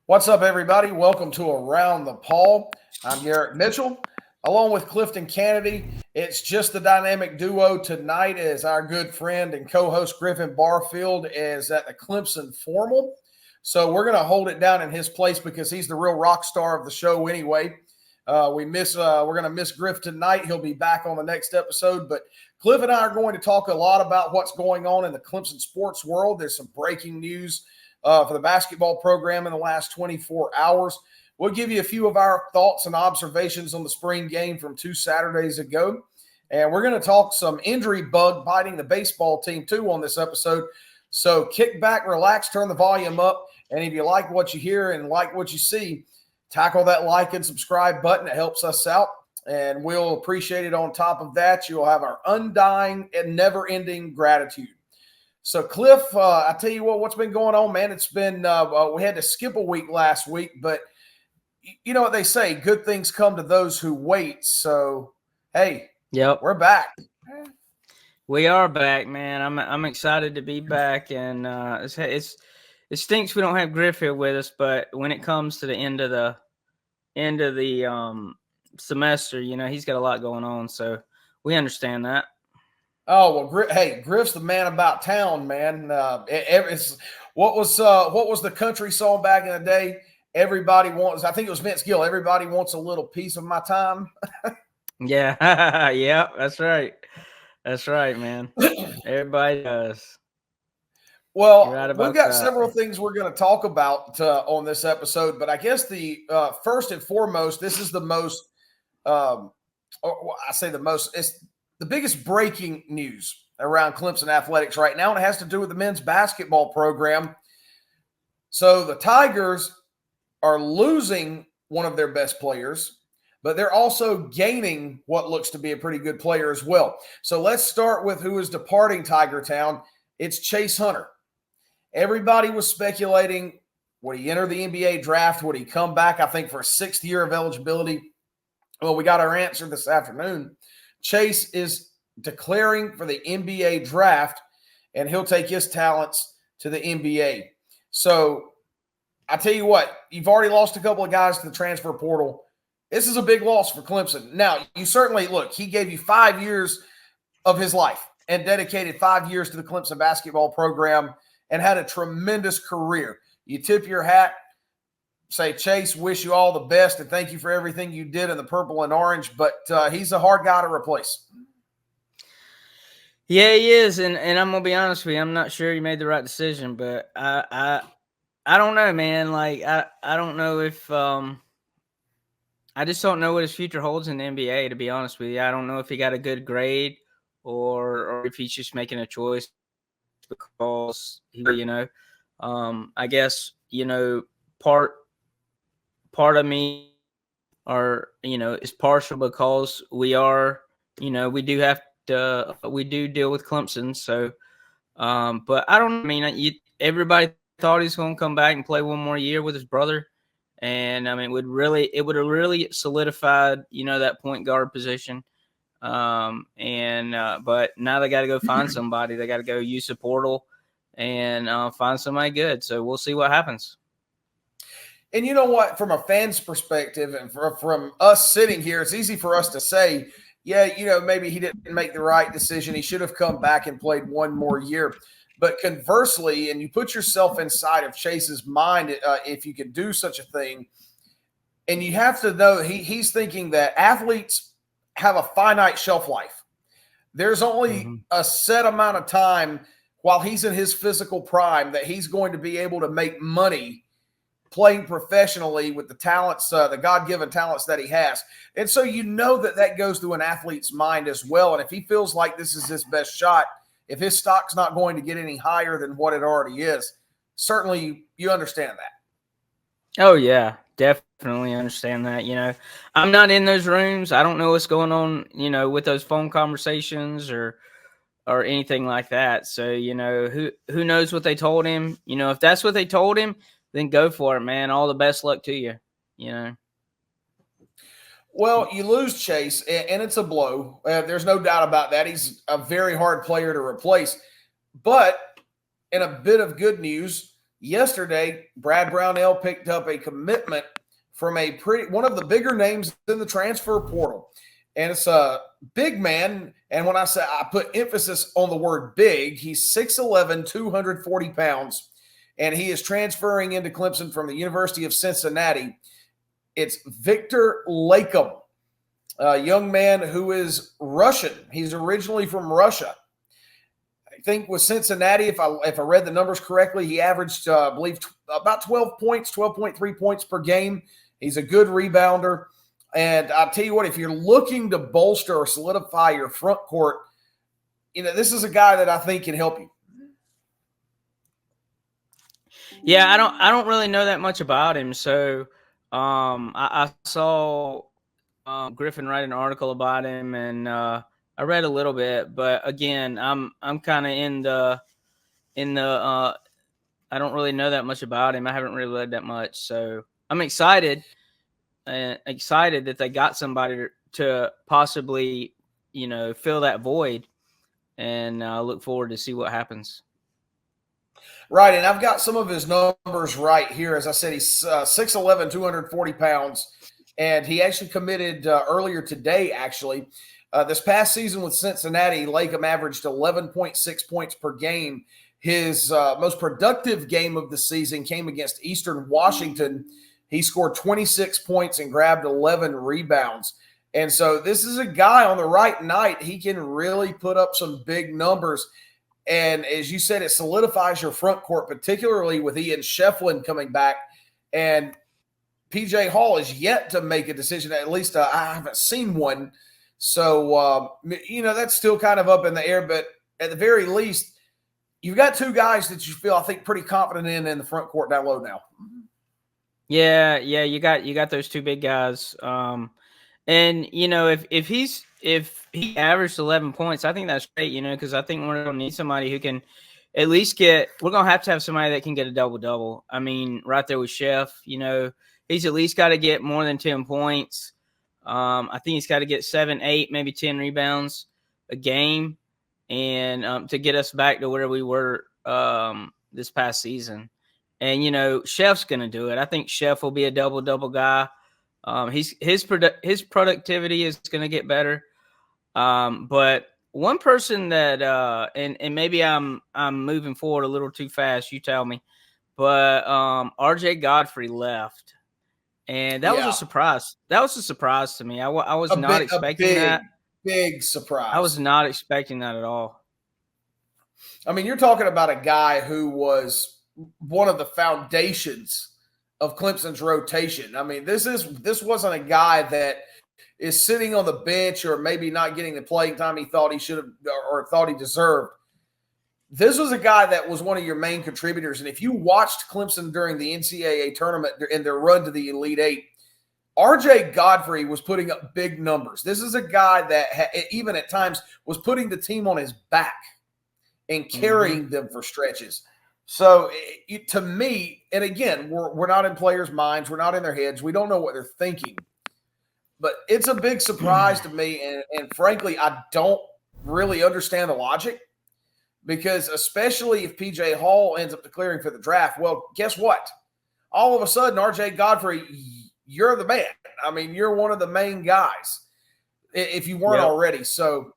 What's up, everybody? Welcome to Around the Paul. I'm Garrett Mitchell, along with Clifton Kennedy. It's just the dynamic duo tonight as our good friend and co-host Griffin Barfield is at the Clemson Formal. So we're going to hold it down in his place because he's the real rock star of the show anyway. We're going to miss Griff tonight. He'll be back on the next episode. But Cliff and I are going to talk a lot about what's going on in the Clemson sports world. There's some breaking news for the basketball program in the last 24 hours. We'll give you a few of our thoughts and observations on the spring game from 2 Saturdays ago. And we're going to talk some injury bug biting the baseball team too on this episode. So kick back, relax, turn the volume up. And if you like what you hear and like what you see, tackle that like and subscribe button. It helps us out. And we'll appreciate it. On top of that, you'll have our undying and never-ending gratitude. So, Cliff, I tell you what's been going on, man. It's been we had to skip a week last week, but you know what they say, good things come to those who wait. So, hey, we're back. We are back, man. I'm excited to be back, and it stinks we don't have Griff here with us, but when it comes to the end of the semester, you know, he's got a lot going on, so we understand that. Oh, well, hey, Griff's the man about town, man. What was the country song back in the day? Everybody wants, I think it was Vince Gill, everybody wants a little piece of my time. Yeah, yeah, that's right. That's right, man. Everybody does. Well, we've got several things we're going to talk about on this episode, but I guess the first and foremost, this is the most, it's the biggest breaking news around Clemson athletics right now, and it has to do with the men's basketball program. So the Tigers are losing one of their best players, but they're also gaining what looks to be a pretty good player as well. So let's start with who is departing Tiger Town. It's Chase Hunter. Everybody was speculating, would he enter the NBA draft? Would he come back, I think, for a 6th year of eligibility? Well, we got our answer this afternoon. Chase is declaring for the NBA draft, and he'll take his talents to the NBA. So I tell you what, you've already lost a couple of guys to the transfer portal. This is a big loss for Clemson. Now, you certainly, look, he gave you 5 years of his life and dedicated 5 years to the Clemson basketball program and had a tremendous career. You tip your hat, say, Chase, wish you all the best and thank you for everything you did in the purple and orange, but he's a hard guy to replace. Yeah, he is, and I'm going to be honest with you, I'm not sure he made the right decision, but I don't know, man. Like, I don't know if I just don't know what his future holds in the NBA, to be honest with you. I don't know if he got a good grade or if he's just making a choice because, I guess, part of me is partial because we do deal with Clemson. So, but I don't mean, everybody thought he's going to come back and play one more year with his brother. And I mean, it would have really solidified, that point guard position. But now they got to go find somebody. They got to go use the portal and find somebody good. So we'll see what happens. And you know what? From a fan's perspective and from us sitting here, it's easy for us to say, yeah, maybe he didn't make the right decision. He should have come back and played one more year. But conversely, and you put yourself inside of Chase's mind, if you could do such a thing, and you have to know he's thinking that athletes have a finite shelf life. There's only a set amount of time while he's in his physical prime that he's going to be able to make money playing professionally with the talents, the God-given talents that he has. And so that goes through an athlete's mind as well. And if he feels like this is his best shot, if his stock's not going to get any higher than what it already is, certainly you understand that. Oh, yeah, definitely understand that. I'm not in those rooms. I don't know what's going on, with those phone conversations or anything like that. So, who knows what they told him? If that's what they told him, then go for it, man. All the best luck to you, Well, you lose Chase, and it's a blow. There's no doubt about that. He's a very hard player to replace. But in a bit of good news, yesterday, Brad Brownell picked up a commitment from one of the bigger names in the transfer portal. And it's a big man. And when I say I put emphasis on the word big, he's 6'11", 240 pounds, and he is transferring into Clemson from the University of Cincinnati. It's Viktor Lakhin, a young man who is Russian. He's originally from Russia. I think with Cincinnati, if I read the numbers correctly, he averaged, I believe, about 12 points, 12.3 points per game. He's a good rebounder. And I'll tell you what, if you're looking to bolster or solidify your front court, this is a guy that I think can help you. Yeah, I don't really know that much about him. So I saw Griffin write an article about him, and I read a little bit. But again, I'm kind of in the I don't really know that much about him. I haven't really read that much, so I'm excited that they got somebody to possibly, fill that void, and look forward to see what happens. Right, and I've got some of his numbers right here. As I said, he's 6'11", 240 pounds, and he actually committed earlier today, actually. This past season with Cincinnati, Lakhin averaged 11.6 points per game. His most productive game of the season came against Eastern Washington. He scored 26 points and grabbed 11 rebounds. And so this is a guy on the right night. He can really put up some big numbers. And as you said, it solidifies your front court, particularly with Ian Shefflin coming back. And PJ Hall is yet to make a decision. At least I haven't seen one. So, that's still kind of up in the air. But at the very least, you've got two guys that you feel, I think, pretty confident in the front court down low now. Yeah, you got those two big guys. And if he averaged 11 points, I think that's great. Because I think we're gonna need somebody who can at least we're gonna have to have somebody that can get a double-double. I mean, right there with Chef, he's at least got to get more than 10 points. I think he's got to get 7, 8, maybe 10 rebounds a game, and to get us back to where we were this past season. And Chef's gonna do it. I think Chef will be a double-double guy. His productivity is gonna get better. But one person that and maybe I'm moving forward a little too fast, you tell me, but RJ Godfrey left, and that was a surprise. That was a surprise to me. I was not expecting that. Big surprise. I was not expecting that at all. I mean, you're talking about a guy who was one of the foundations of Clemson's rotation. I mean, this wasn't a guy that is sitting on the bench or maybe not getting the playing time he thought he should have or thought he deserved. This was a guy that was one of your main contributors. And if you watched Clemson during the NCAA tournament in their run to the Elite Eight, RJ Godfrey was putting up big numbers. This is a guy that even at times was putting the team on his back and carrying them for stretches. So to me, and again, we're not in players' minds. We're not in their heads. We don't know what they're thinking. But it's a big surprise to me. And frankly, I don't really understand the logic because especially if PJ Hall ends up declaring for the draft, well, guess what? All of a sudden, RJ Godfrey, you're the man. I mean, you're one of the main guys if you weren't already. So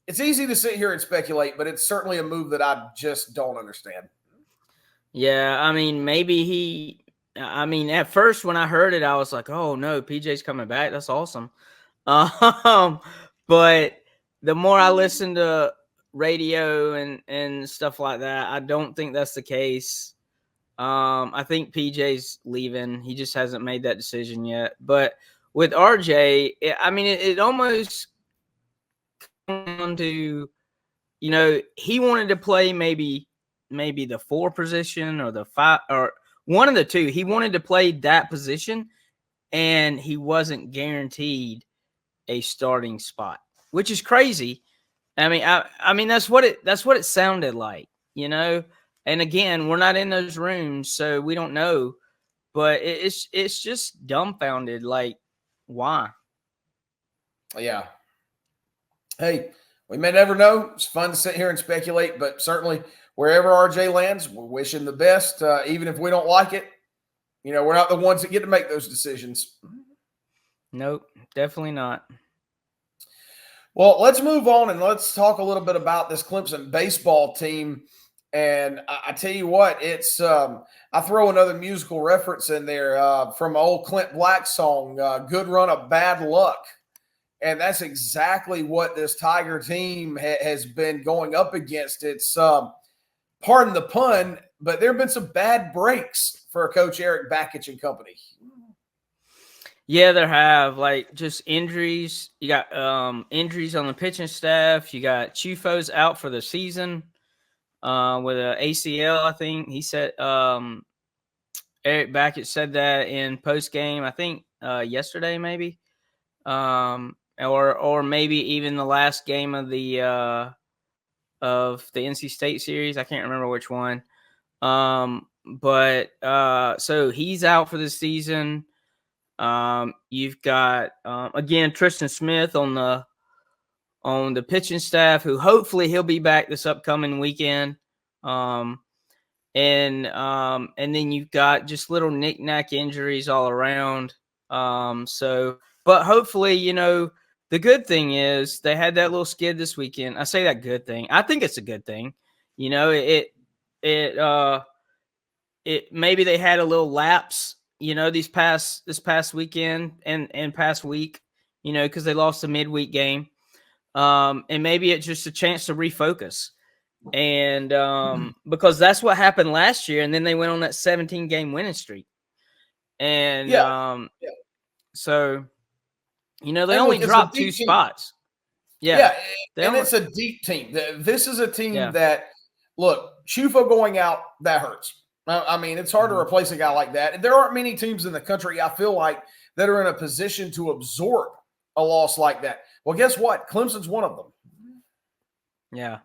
it's easy to sit here and speculate, but it's certainly a move that I just don't understand. Yeah, I mean, at first when I heard it, I was like, oh, no, PJ's coming back. That's awesome. But the more I listen to radio and stuff like that, I don't think that's the case. I think PJ's leaving. He just hasn't made that decision yet. But with RJ, it almost comes down to, he wanted to play maybe the 4 position or the 5 or one of the 2. He wanted to play that position, and he wasn't guaranteed a starting spot, which is crazy. I mean that's what it sounded like, And again, we're not in those rooms, so we don't know. But it's just dumbfounded. Like, why? Yeah. Hey, we may never know. It's fun to sit here and speculate, but certainly wherever RJ lands, we wish him the best. Even if we don't like it, we're not the ones that get to make those decisions. Nope, definitely not. Well, let's move on and let's talk a little bit about this Clemson baseball team. And I tell you what, it's I throw another musical reference in there from an old Clint Black song, "Good Run of Bad Luck," and that's exactly what this Tiger team has been going up against. It's pardon the pun, but there have been some bad breaks for Coach Eric Bakich and company. Yeah, there have, like, just injuries. You got injuries on the pitching staff. You got Chufo's out for the season with an ACL, I think. He said Eric Bakich said that in post game, I think yesterday maybe. Or maybe even the last game of the NC State series. I can't remember which one. But so he's out for the season. You've got again Tristan Smith on the pitching staff, who hopefully he'll be back this upcoming weekend. And then you've got just little knick-knack injuries all around. But hopefully, the good thing is they had that little skid this weekend. I say that good thing. I think it's a good thing. It maybe they had a little lapse, this past weekend and past week, because they lost a midweek game. And maybe it's just a chance to refocus. And because that's what happened last year, and then they went on that 17-game winning streak. And so they only dropped 2 spots. It's a deep team. This is a team that, look, Chufo going out, that hurts. I mean, it's hard to replace a guy like that. And there aren't many teams in the country, I feel like, that are in a position to absorb a loss like that. Well, guess what? Clemson's one of them. Yeah.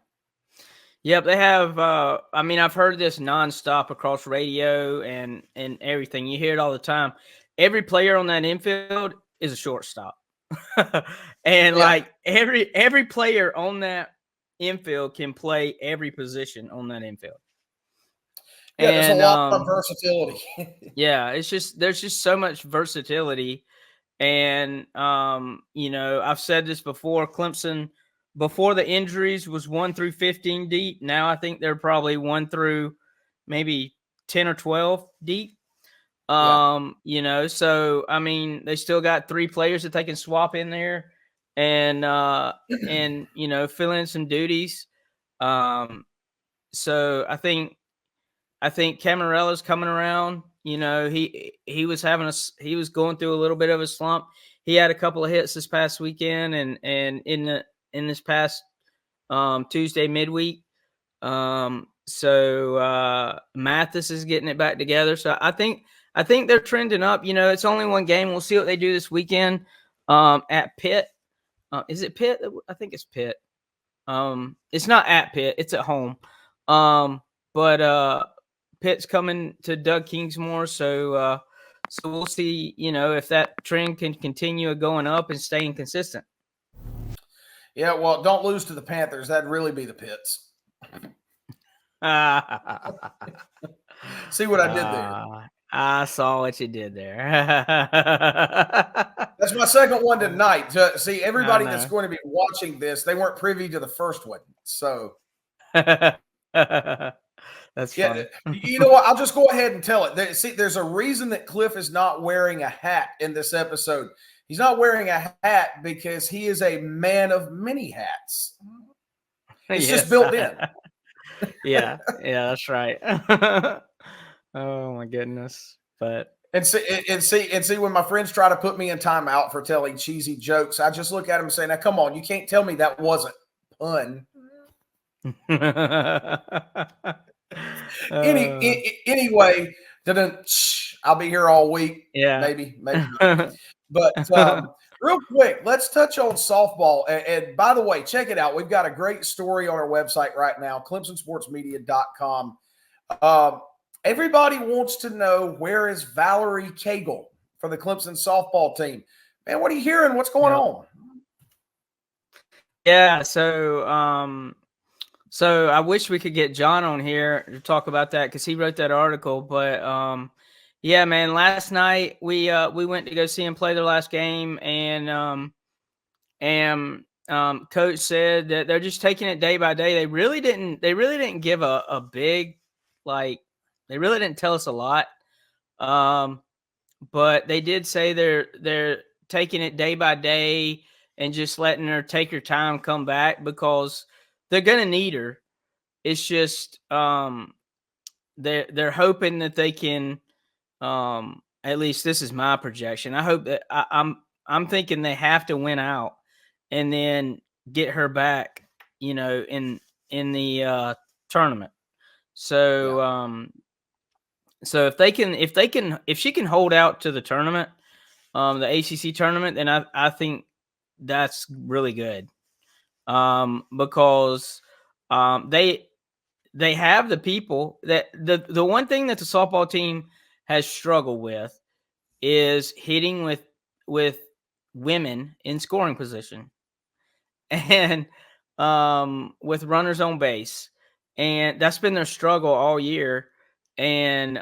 Yep, they have. I've heard this nonstop across radio and everything. You hear it all the time. Every player on that infield is a shortstop, and like every player on that infield can play every position on that infield. Yeah, there's a lot of versatility. There's just so much versatility, and I've said this before. Clemson, before the injuries, was 1 through 15 deep. Now I think they're probably 1 through maybe 10 or 12 deep. So I mean, they still got 3 players that they can swap in there and fill in some duties. So I think Camarella's coming around. He was going through a little bit of a slump. He had a couple of hits this past weekend and in this past Tuesday midweek. So Mathis is getting it back together. So I think they're trending up. It's only one game. We'll see what they do this weekend at Pitt. Is it Pitt? I think it's Pitt. It's not at Pitt. It's at home. But Pitt's coming to Doug Kingsmore, so we'll see, if that trend can continue going up and staying consistent. Yeah, well, don't lose to the Panthers. That'd really be the Pits. See what I did there? I saw what you did there. That's my second one tonight. See, everybody that's going to be watching this, they weren't privy to the first one, so. That's fun. You know what? I'll just go ahead and tell it. See, there's a reason that Cliff is not wearing a hat in this episode. He's not wearing a hat because he is a man of many hats. It's just built in. yeah, that's right. Oh my goodness! But and see when my friends try to put me in timeout for telling cheesy jokes, I just look at them and say, "Now, come on, you can't tell me that wasn't pun." Anyway, I'll be here all week. Yeah, maybe not. But real quick, let's touch on softball. And by the way, check it out. We've got a great story on our website right now, clemsonsportsmedia.com. Everybody wants to know, where is Valerie Cagle for the Clemson softball team? Man, what are you hearing? What's going on? Yeah, so So I wish we could get John on here to talk about that because he wrote that article. But yeah, man, last night we went to go see him play their last game, and coach said that they're just taking it day by day. They really didn't give a big, like, they really didn't tell us a lot. But they did say they're taking it day by day and just letting her take her time, come back, because they're gonna need her. It's just they're hoping that they can, at least this is my projection. I hope that I'm thinking they have to win out and then get her back, in the tournament. So so if she can hold out to the tournament, the ACC tournament, then I think that's really good. Because they have the people that the one thing that the softball team has struggled with is hitting with women in scoring position and with runners on base, and that's been their struggle all year. And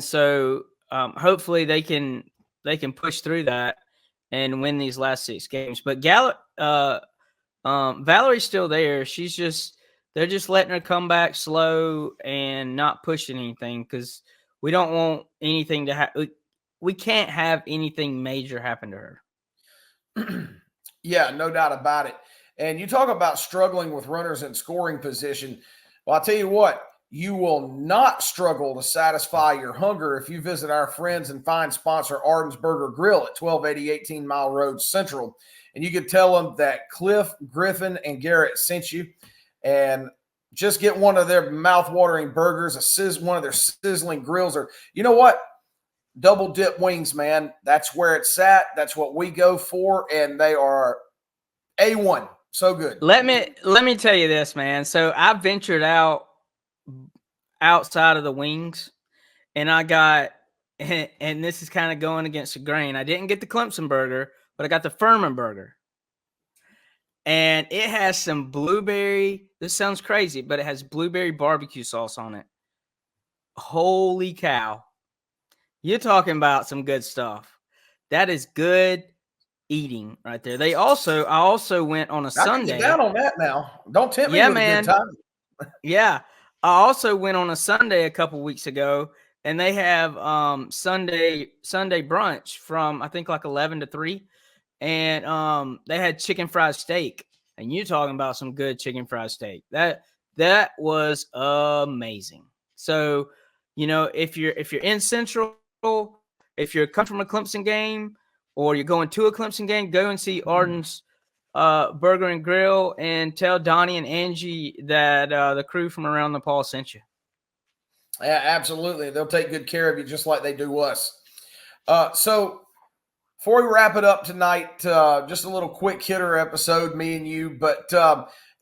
so hopefully they can push through that and win these last 6 games. But Valerie's still there. They're just letting her come back slow and not pushing anything because we don't want anything to happen. We can't have anything major happen to her. Yeah, no doubt about it. And you talk about struggling with runners in scoring position. Well, I'll tell you what, you will not struggle to satisfy your hunger if you visit our friends and fine sponsor, Arden's Burger Grill at 1280 18 Mile Road Central. And you can tell them that Cliff, Griffin, and Garrett sent you. And just get one of their mouth-watering burgers, one of their sizzling grills, or you know what? Double dip wings, man. That's where it's at. That's what we go for, and they are A1. So good. Let me tell you this, man. So I ventured outside of the wings, and I got, and this is kind of going against the grain. I didn't get the Clemson burger, but I got the Furman burger. And it has some blueberry. This sounds crazy, but it has blueberry barbecue sauce on it. Holy cow. You're talking about some good stuff. That is good eating right there. I also went on a Sunday. Get down on that now. Don't tempt me with a good time. Yeah. I also went on a Sunday a couple weeks ago, and they have Sunday brunch from I think like 11 to 3. And they had chicken fried steak, and you're talking about some good chicken fried steak. That was amazing. So, if you're in Central, if you're coming from a Clemson game or you're going to a Clemson game, go and see Arden's Burger and Grill, and tell Donnie and Angie that the crew from Around the Paul sent you. Yeah, absolutely. They'll take good care of you just like they do us. So before we wrap it up tonight, just a little quick hitter episode, me and you, but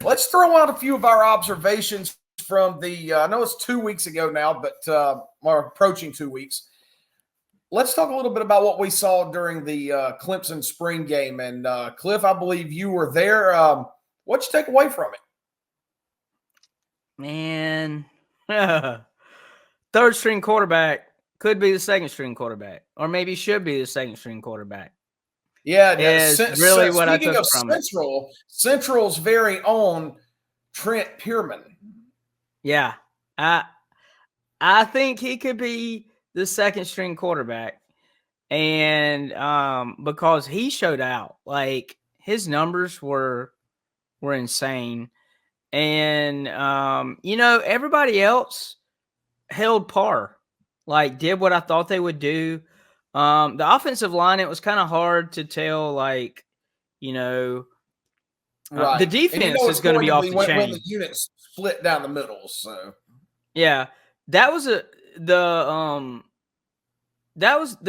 let's throw out a few of our observations from I know it's 2 weeks ago now, but we're approaching 2 weeks. Let's talk a little bit about what we saw during the Clemson spring game. And Cliff, I believe you were there. What'd you take away from it? Man, third string quarterback could be the second string quarterback, or maybe should be the second string quarterback. Yeah, is really what I took from Central, it. Central's very own Trent Pierman. Yeah, I think he could be the second string quarterback, and because he showed out, like his numbers were insane, and everybody else held par, like did what I thought they would do. The offensive line, it was kind of hard to tell, like, right. The defense is going to be off the chain when the units split down the middle. So yeah, the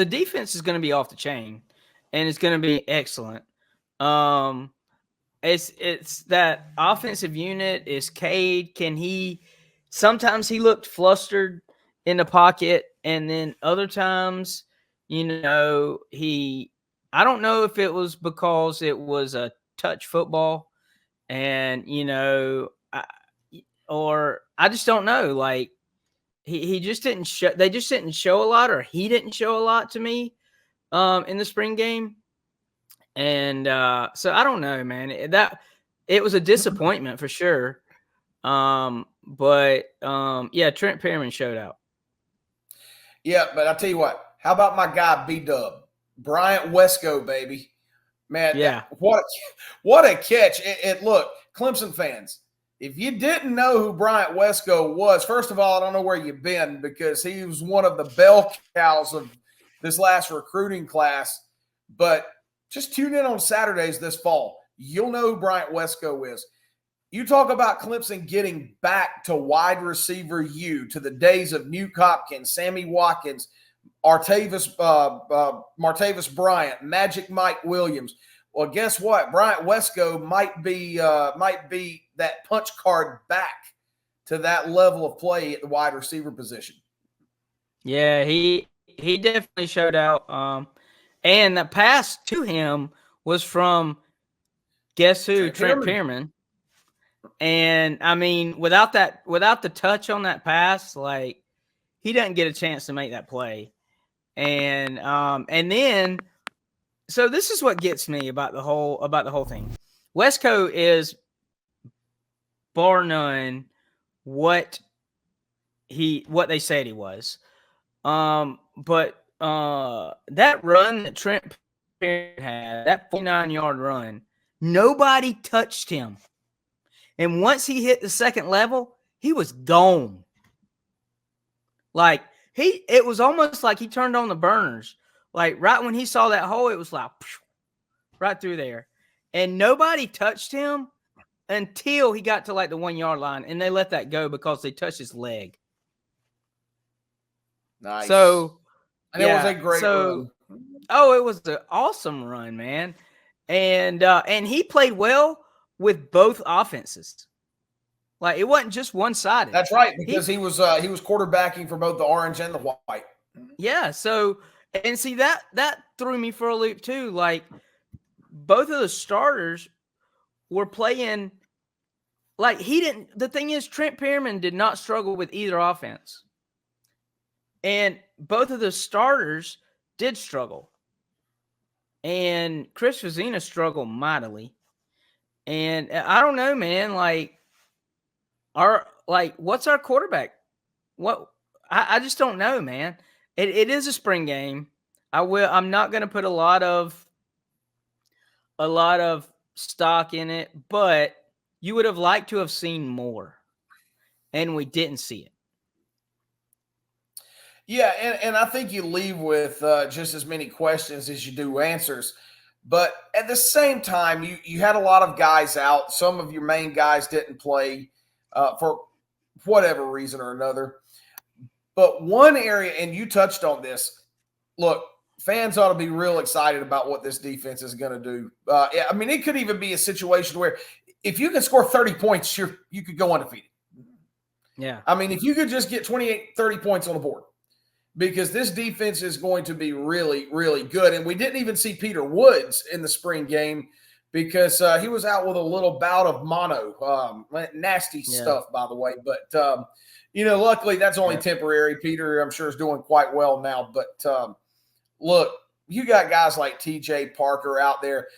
defense is going to be off the chain, and it's going to be excellent. It's that offensive unit is Cade. Sometimes he looked flustered in the pocket, and then other times, I don't know if it was because it was a touch football And I just don't know. Like he just didn't show. They just didn't show a lot, or he didn't show a lot to me in the spring game. And so I don't know, man. It was a disappointment for sure. But Trent Pearman showed out. Yeah, but I'll tell you what. How about my guy B-Dub? Bryant Wesco, baby. Man, Yeah. what a catch. Look, Clemson fans, if you didn't know who Bryant Wesco was, first of all, I don't know where you've been, because he was one of the bell cows of this last recruiting class. But just tune in on Saturdays this fall. You'll know who Bryant Wesco is. You talk about Clemson getting back to wide receiver U, to the days of Nuke Hopkins, Sammy Watkins, Martavis Bryant, Magic Mike Williams. Well, guess what? Bryant Wesco might be that punch card back to that level of play at the wide receiver position. Yeah, he definitely showed out. And the pass to him was from, guess who? Trent Pearman. And I mean, without the touch on that pass, like, he doesn't get a chance to make that play. And then, so this is what gets me about the whole thing. Wesco is, bar none, what they said he was. But that run that Trent had, that 49-yard run, nobody touched him. And once he hit the second level, he was gone. Like, it was almost like he turned on the burners. Like, right when he saw that hole, it was like right through there. And nobody touched him until he got to like the 1-yard line, and they let that go because they touched his leg. Nice. So, and it was a great run. Oh, it was an awesome run, man. And he played well with both offenses. Like, it wasn't just one-sided. That's right, because he was quarterbacking for both the orange and the white. Yeah, so, and see, that threw me for a loop too. Like, both of the starters were playing like the thing is, Trent Pearman did not struggle with either offense. And both of the starters did struggle. And Chris Vizina struggled mightily. And I don't know, man, what's our quarterback? I just don't know, man. It is a spring game. I'm not going to put a lot of stock in it, but you would have liked to have seen more, and we didn't see it. Yeah, and I think you leave with just as many questions as you do answers. But at the same time, you had a lot of guys out. Some of your main guys didn't play for whatever reason or another. But one area, and you touched on this, look, fans ought to be real excited about what this defense is going to do. I mean, it could even be a situation where if you can score 30 points, you could go undefeated. Yeah. I mean, if you could just get 28, 30 points on the board, because this defense is going to be really, really good. And we didn't even see Peter Woods in the spring game because he was out with a little bout of mono. Nasty stuff, by the way. But, luckily that's only temporary. Peter, I'm sure, is doing quite well now. But, look, you got guys like TJ Parker out there.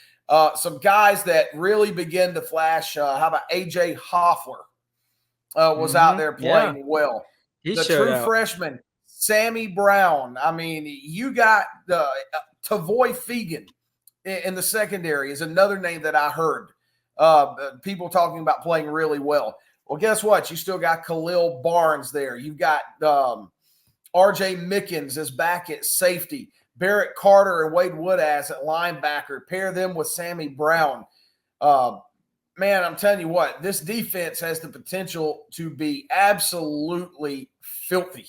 Some guys that really begin to flash. How about A.J. Hoffler was out there playing well. He the showed true out. freshman, Sammy Brown. I mean, you got Tavoy Fegan in the secondary is another name that I heard people talking about playing really well. Well, guess what? You still got Khalil Barnes there. You've got R.J. Mickens is back at safety. Barrett Carter and Wade Woodaz at linebacker. Pair them with Sammy Brown. Man, I'm telling you what, this defense has the potential to be absolutely filthy.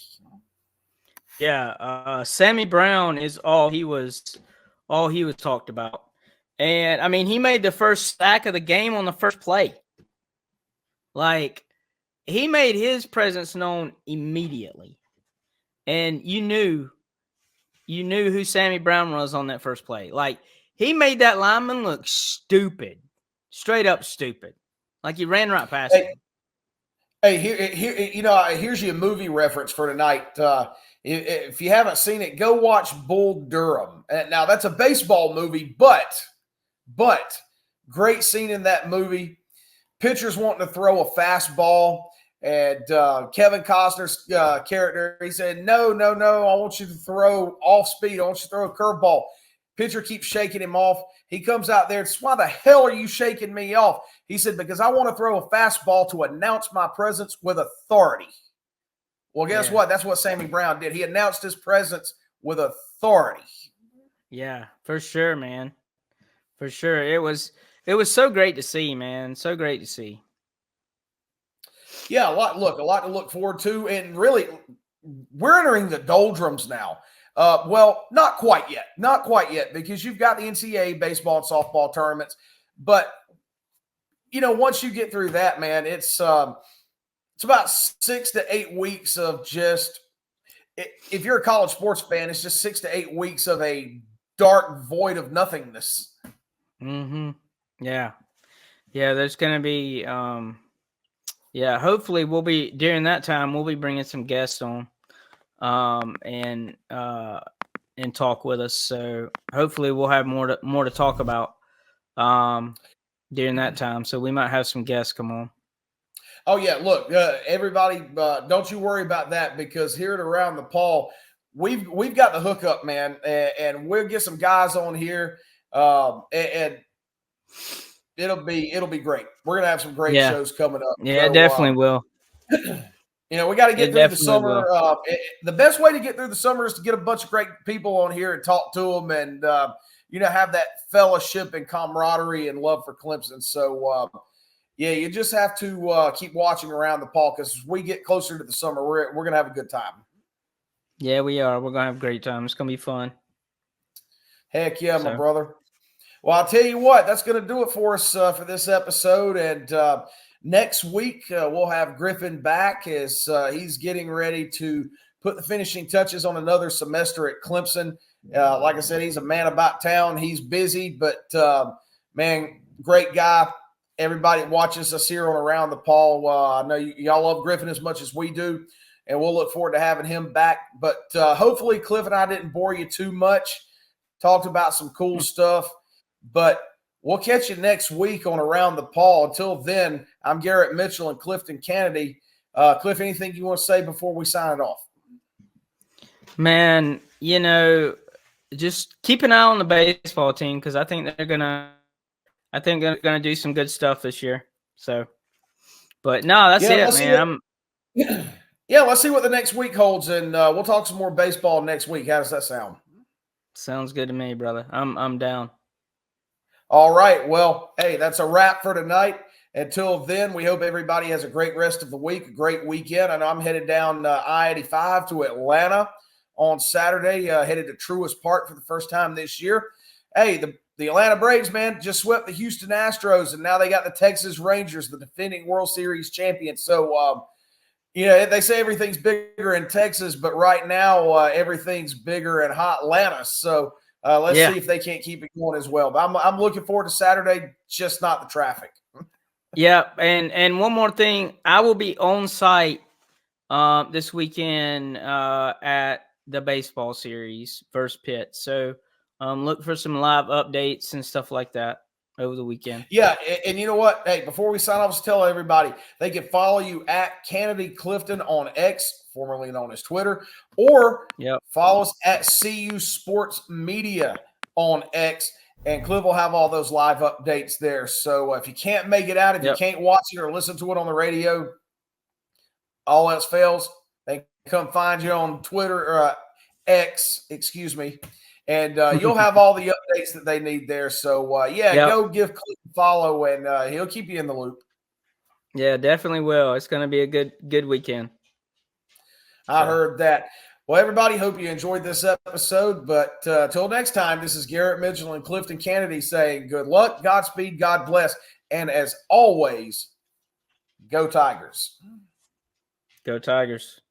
Yeah, Sammy Brown is all he was talked about. And I mean, he made the first sack of the game on the first play. Like, he made his presence known immediately. And you knew who Sammy Brown was on that first play. Like, he made that lineman look stupid. Straight up stupid. Like he ran right past him. Hey, here's your movie reference for tonight. If you haven't seen it, go watch Bull Durham. Now that's a baseball movie, but great scene in that movie. Pitcher's wanting to throw a fastball, and Kevin Costner's character, he said, no, I want you to throw off speed. I want you to throw a curveball. Pitcher keeps shaking him off. He comes out there and says, why the hell are you shaking me off? He said, because I want to throw a fastball to announce my presence with authority. Well, guess what? That's what Sammy Brown did. He announced his presence with authority. Yeah, for sure, man. For sure. It was so great to see, man. So great to see. Yeah, a lot to look forward to. And really, we're entering the doldrums now. Well, not quite yet, because you've got the NCAA baseball and softball tournaments. But, once you get through that, man, it's about 6 to 8 weeks of just, if you're a college sports fan, it's just 6 to 8 weeks of a dark void of nothingness. Mm-hmm. Yeah. Yeah, there's going to be, hopefully during that time, we'll be bringing some guests on. And talk with us. So hopefully we'll have more to talk about during that time. So we might have some guests come on. Oh yeah, look, everybody, don't you worry about that, because here at Around the Paul, we've got the hookup, man, and we'll get some guys on here, and it'll be great. We're gonna have some great shows coming up. Yeah, so, definitely will. We got to get through the summer. The best way to get through the summer is to get a bunch of great people on here and talk to them, and have that fellowship and camaraderie and love for Clemson. So, you just have to keep watching Around the Paul, because as we get closer to the summer, we're gonna have a good time. Yeah, we are. We're gonna have a great time. It's gonna be fun. Heck yeah, my brother. Well, I'll tell you what, that's going to do it for us for this episode. And next week, we'll have Griffin back as he's getting ready to put the finishing touches on another semester at Clemson. Like I said, he's a man about town. He's busy, but, man, great guy. Everybody watches us here on Around the Paul. I know y'all love Griffin as much as we do, and we'll look forward to having him back. But hopefully Cliff and I didn't bore you too much. Talked about some cool stuff. But we'll catch you next week on Around the Paul. Until then, I'm Garrett Mitchell and Clifton Kennedy. Cliff, anything you want to say before we sign it off? Man, just keep an eye on the baseball team, because I think they're gonna do some good stuff this year. So, but no, that's it, man. Let's see what the next week holds, and we'll talk some more baseball next week. How does that sound? Sounds good to me, brother. I'm down. All right. Well, hey, that's a wrap for tonight. Until then, we hope everybody has a great rest of the week, a great weekend. I know I'm headed down I-85 to Atlanta on Saturday, headed to Truist Park for the first time this year. Hey, the Atlanta Braves, man, just swept the Houston Astros, and now they got the Texas Rangers, the defending World Series champions. So, they say everything's bigger in Texas, but right now everything's bigger in hot Atlanta. So, let's see if they can't keep it going as well. But I'm looking forward to Saturday, just not the traffic. Yeah, and one more thing, I will be on site this weekend at the baseball series first pitch. So look for some live updates and stuff like that over the weekend. Yeah, and you know what? Hey, before we sign off, just tell everybody they can follow you at Kennedy Clifton on X, formerly known as Twitter, or follow us at CU Sports Media on X, and Cliff will have all those live updates there. So if you can't make it out, if you can't watch it or listen to it on the radio, all else fails, they come find you on Twitter or X, excuse me. And you'll have all the updates that they need there. So, go give Cliff a follow, and he'll keep you in the loop. Yeah, definitely will. It's going to be a good weekend. I heard that. Well, everybody, hope you enjoyed this episode. But till next time, this is Garrett Mitchell and Clifton Kennedy saying good luck, Godspeed, God bless. And as always, go Tigers. Go Tigers.